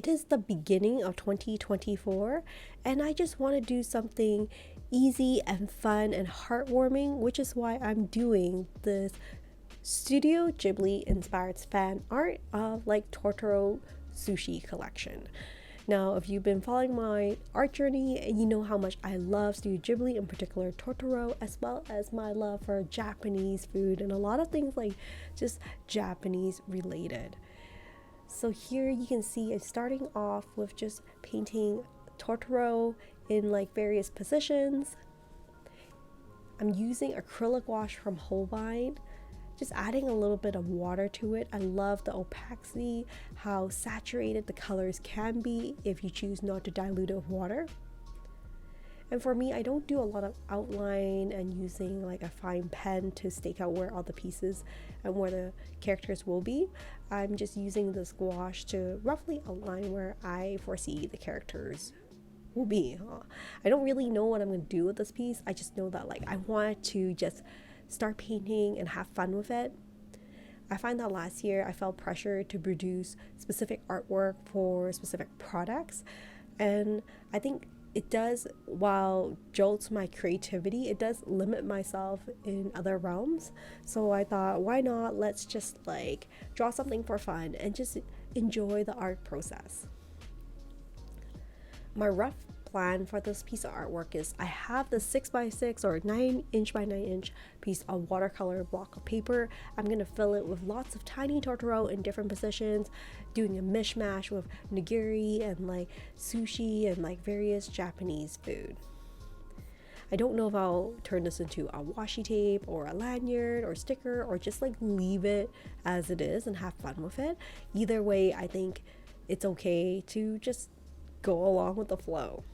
it is the beginning of 2024, and I just want to do something easy and fun and heartwarming, which is why I'm doing this Studio Ghibli inspired fan art of like Totoro sushi collection. Now, if you've been following my art journey, you know how much I love Studio Ghibli, in particular Totoro, as well as my love for Japanese food and a lot of things like just Japanese related. So here you can see it's starting off with just painting Totoro in like various positions. I'm using acrylic gouache from Holbein, just adding a little bit of water to it. I love the opacity, how saturated the colors can be if you choose not to dilute it with water. And for me, I don't do a lot of outline and using like a fine pen to stake out where all the pieces and where the characters will be. I'm just using this gouache to roughly outline where I foresee the characters will be. I don't really know what I'm going to do with this piece. I just know that like I want to just start painting and have fun with it. I find that last year I felt pressure to produce specific artwork for specific products, and I think it does, while jolts my creativity, it does limit myself in other realms. So I thought, why not, let's just like draw something for fun and just enjoy the art process. My rough plan for this piece of artwork is I have the 6x6 or 9" by 9" piece of watercolor block of paper. I'm gonna fill it with lots of tiny Totoro in different positions, doing a mishmash with nigiri and like sushi and like various Japanese food. I don't know if I'll turn this into a washi tape or a lanyard or sticker or just like leave it as it is and have fun with it. Either way, I think it's okay to just go along with the flow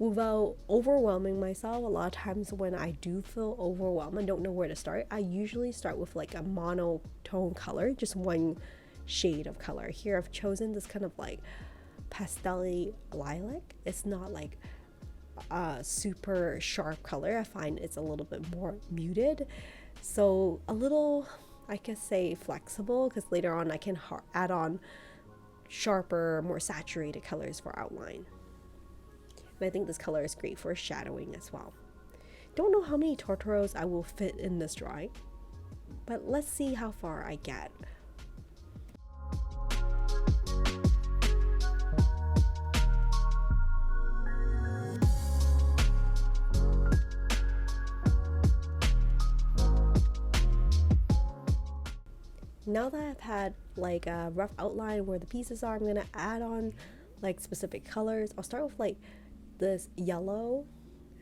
without overwhelming myself. A lot of times when I do feel overwhelmed and don't know where to start, I usually start with like a monotone color, just one shade of color. Here I've chosen this kind of like pastel-y lilac. It's not like a super sharp color. I find it's a little bit more muted, so a little, I could say, flexible, because later on I can add on sharper, more saturated colors for outline. And I think this color is great for shadowing as well. Don't know how many Totoros I will fit in this drawing, but let's see how far I get. Now that I've had like a rough outline where the pieces are, I'm gonna add on like specific colors. I'll start with like this yellow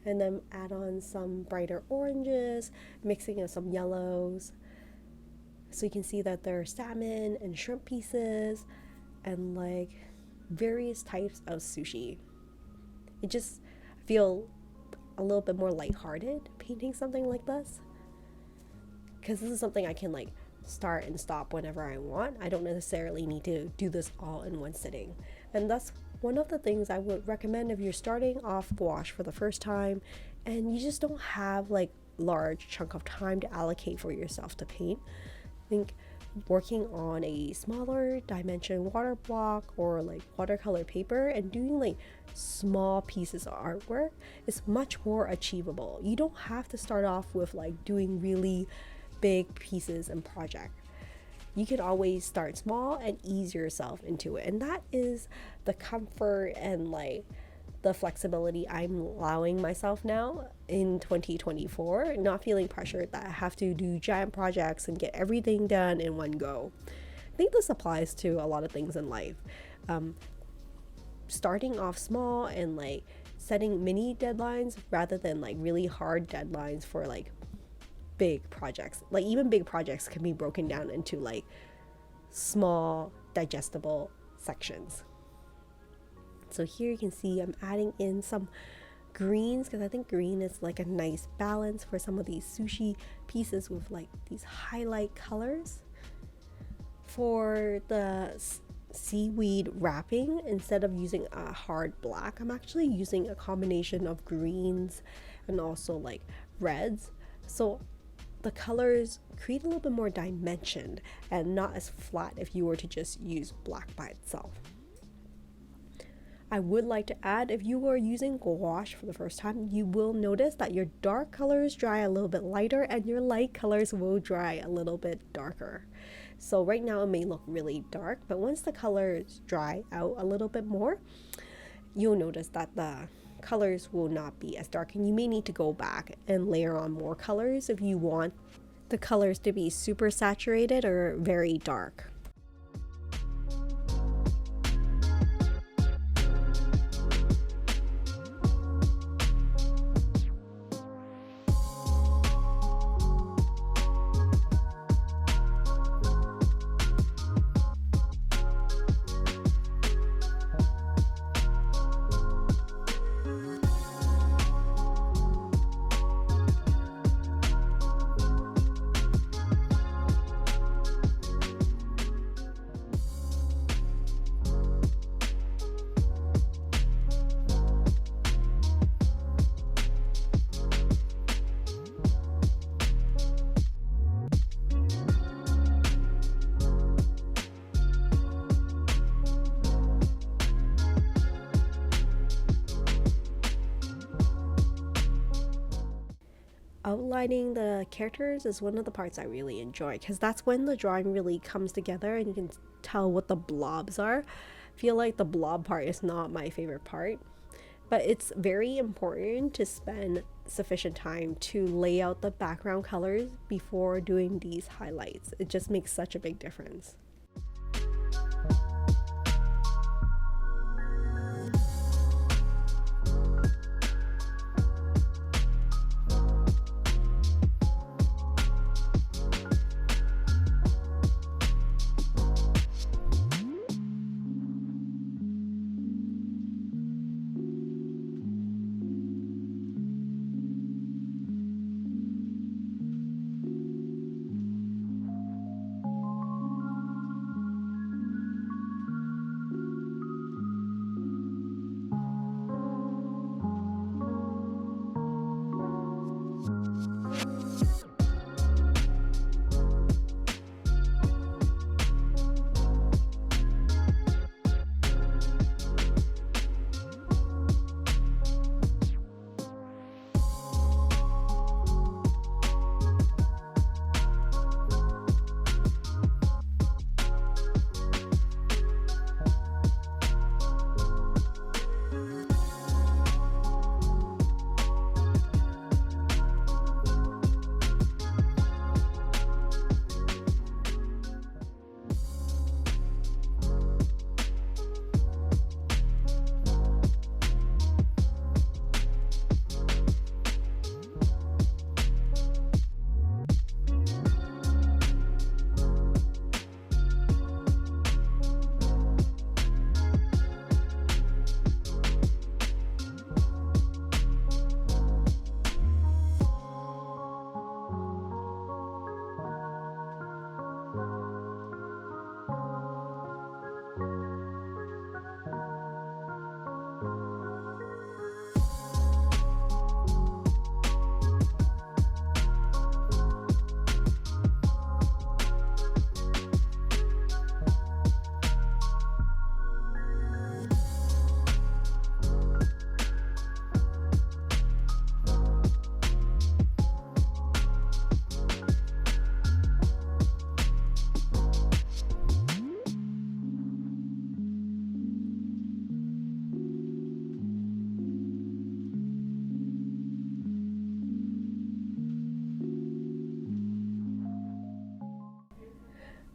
and then add on some brighter oranges, mixing in some yellows. So you can see that there are salmon and shrimp pieces and like various types of sushi. It just feel a little bit more lighthearted painting something like this, because this is something I can like start and stop whenever I want. I don't necessarily need to do this all in one sitting. And that's one of the things I would recommend if you're starting off gouache for the first time and you just don't have like large chunk of time to allocate for yourself to paint. I think working on a smaller dimension water block or like watercolor paper and doing like small pieces of artwork is much more achievable. You don't have to start off with like doing really big pieces and project. You can always start small and ease yourself into it, and that is the comfort and like the flexibility I'm allowing myself now in 2024, not feeling pressured that I have to do giant projects and get everything done in one go. I think this applies to a lot of things in life. Starting off small and like setting mini deadlines rather than like really hard deadlines for like big projects. Like even big projects can be broken down into like small digestible sections. So here you can see I'm adding in some greens because I think green is like a nice balance for some of these sushi pieces with like these highlight colors. For the seaweed wrapping, instead of using a hard black, I'm actually using a combination of greens and also like reds. So the colors create a little bit more dimension and not as flat if you were to just use black by itself. I would like to add, if you are using gouache for the first time, you will notice that your dark colors dry a little bit lighter and your light colors will dry a little bit darker. So right now it may look really dark, but once the colors dry out a little bit more, you'll notice that the colors will not be as dark, and you may need to go back and layer on more colors if you want the colors to be super saturated or very dark. Outlining the characters is one of the parts I really enjoy, because that's when the drawing really comes together and you can tell what the blobs are. I feel like the blob part is not my favorite part, but it's very important to spend sufficient time to lay out the background colors before doing these highlights. It just makes such a big difference.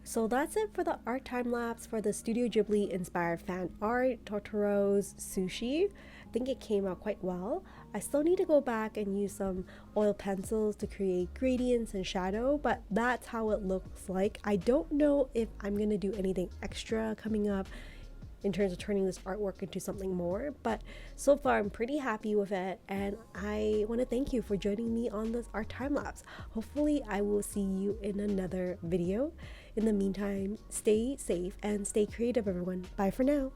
So that's it for the art time lapse for the Studio Ghibli inspired fan art, Totoro's Sushi. I think it came out quite well. I still need to go back and use some oil pencils to create gradients and shadow, but that's how it looks like. I don't know if I'm going to do anything extra coming up in terms of turning this artwork into something more, but so far I'm pretty happy with it, and I want to thank you for joining me on this art time lapse. Hopefully I will see you in another video. In the meantime, stay safe and stay creative, everyone. Bye for now.